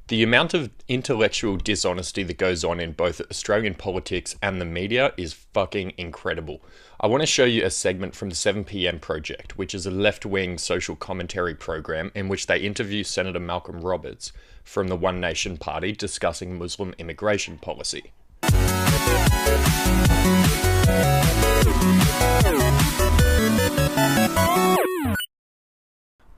The amount of intellectual dishonesty that goes on in both Australian politics and the media is fucking incredible. I want to show you a segment from the 7pm Project, which is a left-wing social commentary program in which they interview Senator Malcolm Roberts from the One Nation Party discussing Muslim immigration policy.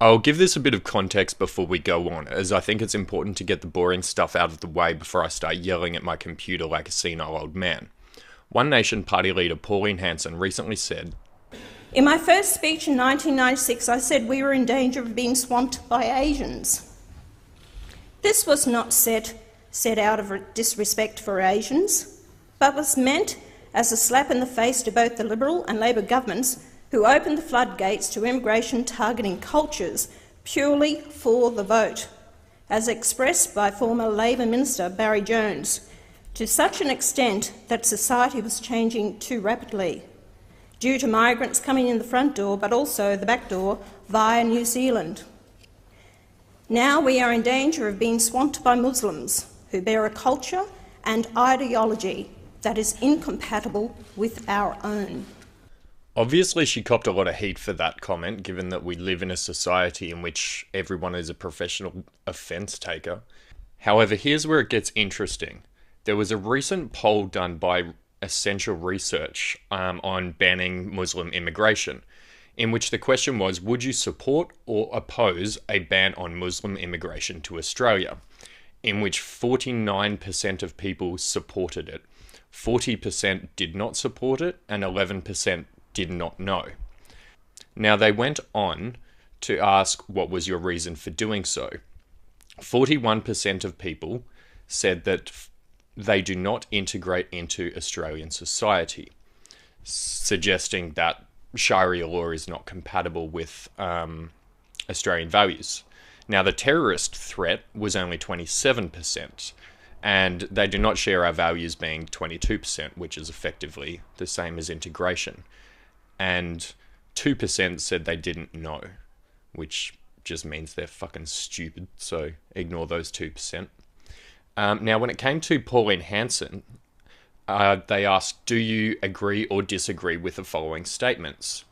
I'll give this a bit of context before we go on, as I think it's important to get the boring stuff out of the way before I start yelling at my computer like a senile old man. One Nation Party leader Pauline Hanson recently said, "In my first speech in 1996, I said we were in danger of being swamped by Asians. This was not said out of disrespect for Asians, but was meant as a slap in the face to both the Liberal and Labor governments who opened the floodgates to immigration targeting cultures purely for the vote, as expressed by former Labor Minister Barry Jones, to such an extent that society was changing too rapidly, due to migrants coming in the front door but also the back door via New Zealand. Now we are in danger of being swamped by Muslims who bear a culture and ideology that is incompatible with our own." Obviously, she copped a lot of heat for that comment, given that we live in a society in which everyone is a professional offence taker. However, here's where it gets interesting. There was a recent poll done by Essential Research on banning Muslim immigration, in which the question was, would you support or oppose a ban on Muslim immigration to Australia? In which 49% of people supported it, 40% did not support it, and 11% did not know. Now, they went on to ask what was your reason for doing so. 41% of people said that they do not integrate into Australian society, suggesting that Sharia law is not compatible with Australian values. Now, the terrorist threat was only 27%, and they do not share our values being 22%, which is effectively the same as integration. And 2% said they didn't know, which just means they're fucking stupid, so ignore those 2%. Now, when it came to Pauline Hanson, they asked, do you agree or disagree with the following statements?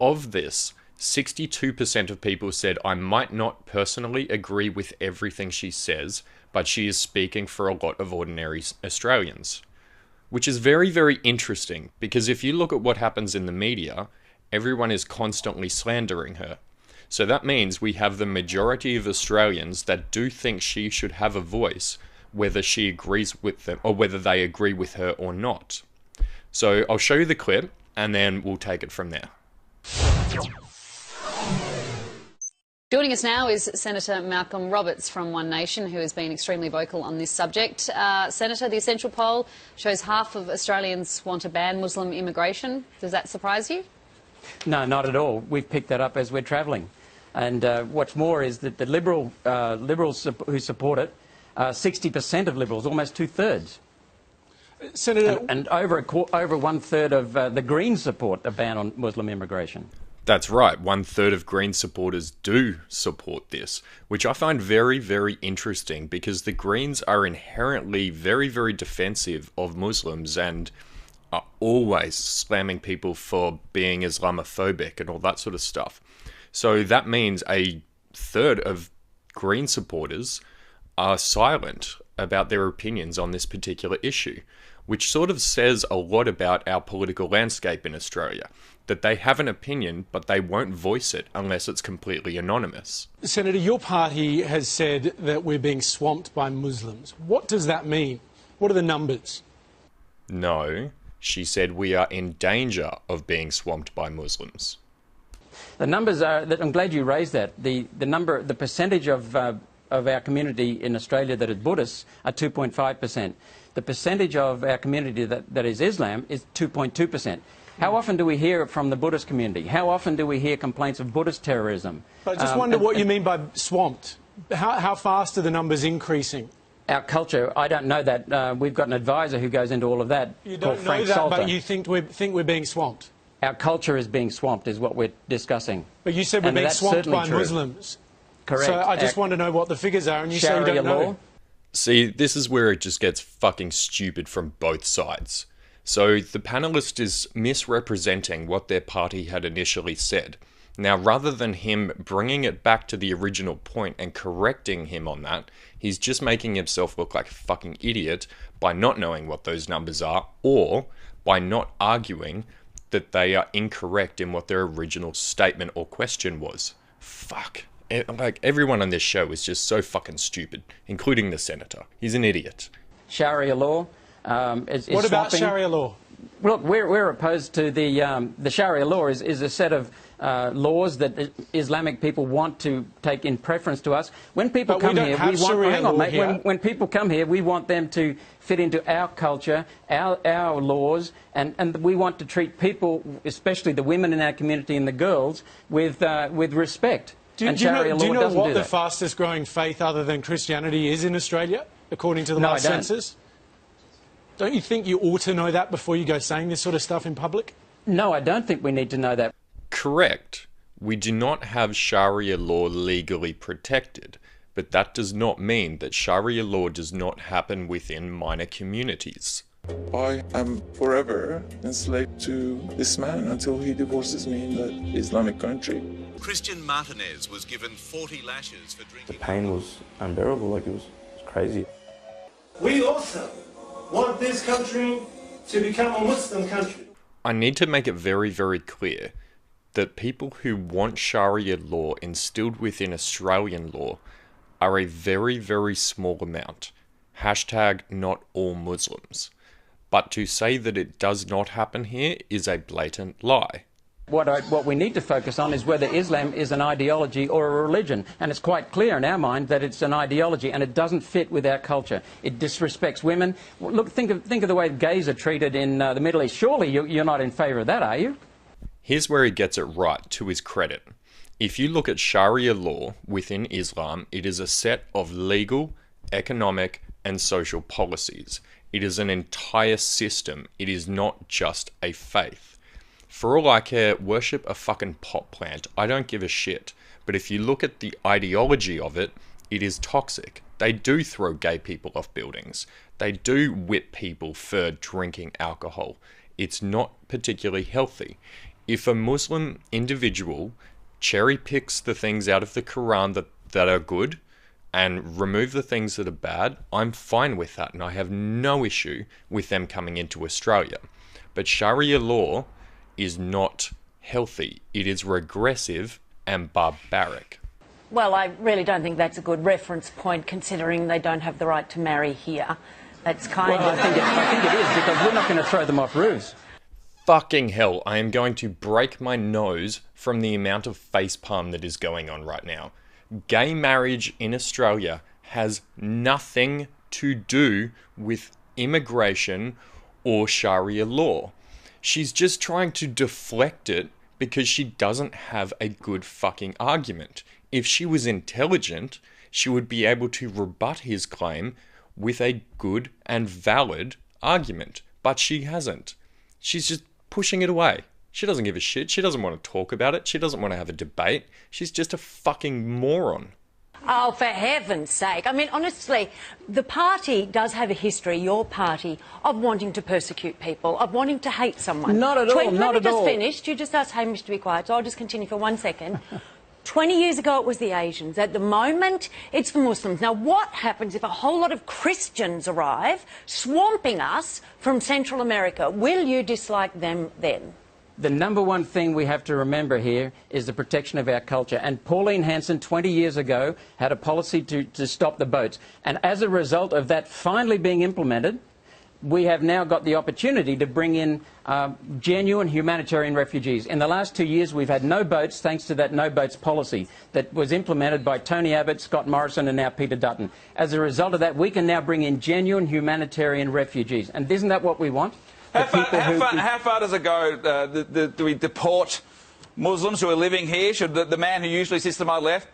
Of this, 62% of people said, I might not personally agree with everything she says, but she is speaking for a lot of ordinary Australians. Which is very, very interesting, because if you look at what happens in the media, everyone is constantly slandering her. So that means we have the majority of Australians that do think she should have a voice, whether she agrees with them or whether they agree with her or not. So I'll show you the clip and then we'll take it from there. Joining us now is Senator Malcolm Roberts from One Nation, who has been extremely vocal on this subject. Senator, the Essential poll shows half of Australians want to ban Muslim immigration. Does that surprise you? No, not at all. We've picked that up as we're travelling. And what's more is that the Liberals who support it, 60% of Liberals, almost two-thirds. Senator... And over one-third of the Greens support a ban on Muslim immigration. That's right, 1/3 of Green supporters do support this, which I find very, very interesting because the Greens are inherently very, very defensive of Muslims and are always slamming people for being Islamophobic and all that sort of stuff. So that means a third of Green supporters are silent about their opinions on this particular issue, which sort of says a lot about our political landscape in Australia, that they have an opinion, but they won't voice it unless it's completely anonymous. Senator, your party has said that we're being swamped by Muslims. What does that mean? What are the numbers? No, she said we are in danger of being swamped by Muslims. The numbers are, I'm glad you raised that. The percentage of our community in Australia that is Buddhist are 2.5%. The percentage of our community that is Islam is 2.2%. How often do we hear from the Buddhist community? How often do we hear complaints of Buddhist terrorism? But I just wonder what you mean by swamped. How fast are the numbers increasing? Our culture, I don't know that. We've got an advisor who goes into all of that. You don't know that, but you think we're being swamped? Our culture is being swamped, is what we're discussing. But you said we're being swamped by Muslims. correct. So I just want to know what the figures are, and you say you Sharia don't know. law. See, this is where it just gets fucking stupid from both sides. So the panelist is misrepresenting what their party had initially said. Now, rather than him bringing it back to the original point and correcting him on that, he's just making himself look like a fucking idiot by not knowing what those numbers are, or by not arguing that they are incorrect in what their original statement or question was. Fuck. Like, everyone on this show is just so fucking stupid, including the senator. He's an idiot. Sharia law is What about swapping. Sharia law? Look, we're opposed to the Sharia law is a set of laws that Islamic people want to take in preference to us. When people But we come don't here, have we want. Sharia Hang on, law mate. here. When people come here, we want them to fit into our culture, our laws, and we want to treat people, especially the women in our community and the girls, with respect. Do you know what the fastest growing faith other than Christianity is in Australia, according to the last census? Don't you think you ought to know that before you go saying this sort of stuff in public? No, I don't think we need to know that. Correct. We do not have Sharia law legally protected, but that does not mean that Sharia law does not happen within minor communities. I am forever enslaved to this man until he divorces me in that Islamic country. Christian Martinez was given 40 lashes for drinking. The pain was unbearable, like it was crazy. We also want this country to become a Muslim country. I need to make it very, very clear that people who want Sharia law instilled within Australian law are a very, very small amount. Hashtag not all Muslims. But to say that it does not happen here is a blatant lie. What we need to focus on is whether Islam is an ideology or a religion. And it's quite clear in our mind that it's an ideology and it doesn't fit with our culture. It disrespects women. Look, think of the way gays are treated in the Middle East. Surely you're not in favour of that, are you? Here's where he gets it right, to his credit. If you look at Sharia law within Islam, it is a set of legal, economic, and social policies. It is an entire system. It is not just a faith. For all I care, worship a fucking pot plant. I don't give a shit. But if you look at the ideology of it, it is toxic. They do throw gay people off buildings. They do whip people for drinking alcohol. It's not particularly healthy. If a Muslim individual cherry picks the things out of the Quran that are good and remove the things that are bad, I'm fine with that, and I have no issue with them coming into Australia. But Sharia law is not healthy. It is regressive and barbaric. Well, I really don't think that's a good reference point, considering they don't have the right to marry here. That's kind of... I think it is, because we're not going to throw them off roofs. Fucking hell, I am going to break my nose from the amount of facepalm that is going on right now. Gay marriage in Australia has nothing to do with immigration or Sharia law. She's just trying to deflect it because she doesn't have a good fucking argument. If she was intelligent, she would be able to rebut his claim with a good and valid argument. But she hasn't. She's just pushing it away. She doesn't give a shit. She doesn't want to talk about it. She doesn't want to have a debate. She's just a fucking moron. Oh, for heaven's sake. I mean, honestly, the party does have a history, your party, of wanting to persecute people, of wanting to hate someone. Not at all, not at all. Let me just finish. You just asked Hamish to be quiet, so I'll just continue for 1 second. 20 years ago, it was the Asians. At the moment, it's the Muslims. Now, what happens if a whole lot of Christians arrive, swamping us from Central America? Will you dislike them then? The number one thing we have to remember here is the protection of our culture. And Pauline Hanson, 20 years ago, had a policy to stop the boats. And as a result of that finally being implemented, we have now got the opportunity to bring in genuine humanitarian refugees. In the last 2 years, we've had no boats, thanks to that no boats policy that was implemented by Tony Abbott, Scott Morrison and now Peter Dutton. As a result of that, we can now bring in genuine humanitarian refugees. And isn't that what we want? How far does it go? Do we deport Muslims who are living here? Should the man who usually sits to my left,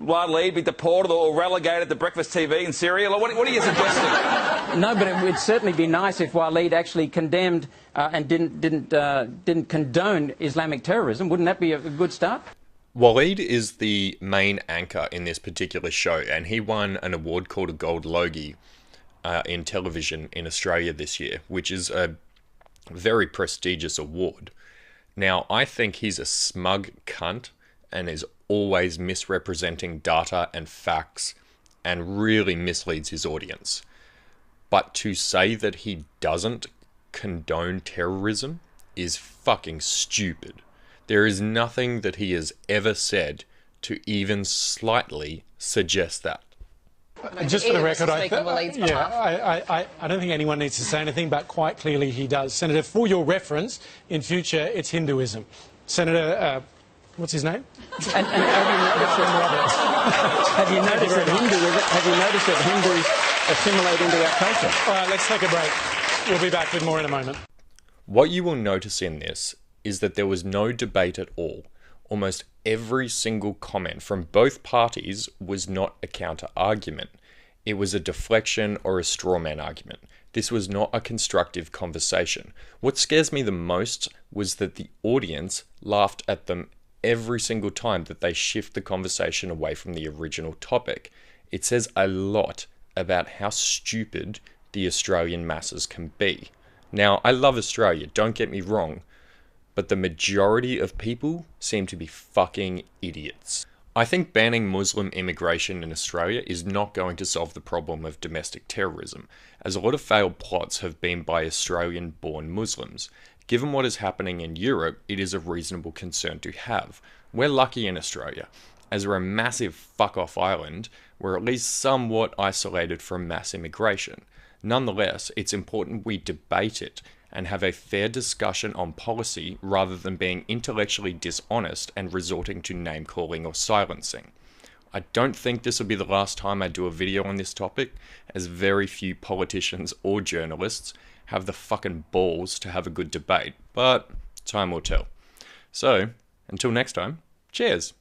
Waleed, be deported or relegated to breakfast TV in Syria? What are you suggesting? No, but it would certainly be nice if Waleed actually condemned and didn't condone Islamic terrorism. Wouldn't that be a good start? Waleed is the main anchor in this particular show, and he won an award called a Gold Logie in television in Australia this year, which is a very prestigious award. Now, I think he's a smug cunt and is always misrepresenting data and facts and really misleads his audience. But to say that he doesn't condone terrorism is fucking stupid. There is nothing that he has ever said to even slightly suggest that. Just for the record, I don't think anyone needs to say anything, but quite clearly he does. Senator, for your reference, in future, it's Hinduism. Senator, what's his name? Have you noticed that Hindus assimilate into our culture? All right, let's take a break. We'll be back with more in a moment. What you will notice in this is that there was no debate at all. Almost every single comment from both parties was not a counter-argument. It was a deflection or a straw man argument. This was not a constructive conversation. What scares me the most was that the audience laughed at them every single time that they shift the conversation away from the original topic. It says a lot about how stupid the Australian masses can be. Now, I love Australia, don't get me wrong, but the majority of people seem to be fucking idiots. I think banning Muslim immigration in Australia is not going to solve the problem of domestic terrorism, as a lot of failed plots have been by Australian-born Muslims. Given what is happening in Europe, it is a reasonable concern to have. We're lucky in Australia. As we're a massive fuck-off island, we're at least somewhat isolated from mass immigration. Nonetheless, it's important we debate it and have a fair discussion on policy rather than being intellectually dishonest and resorting to name-calling or silencing. I don't think this will be the last time I do a video on this topic, as very few politicians or journalists have the fucking balls to have a good debate, but time will tell. So, until next time, cheers!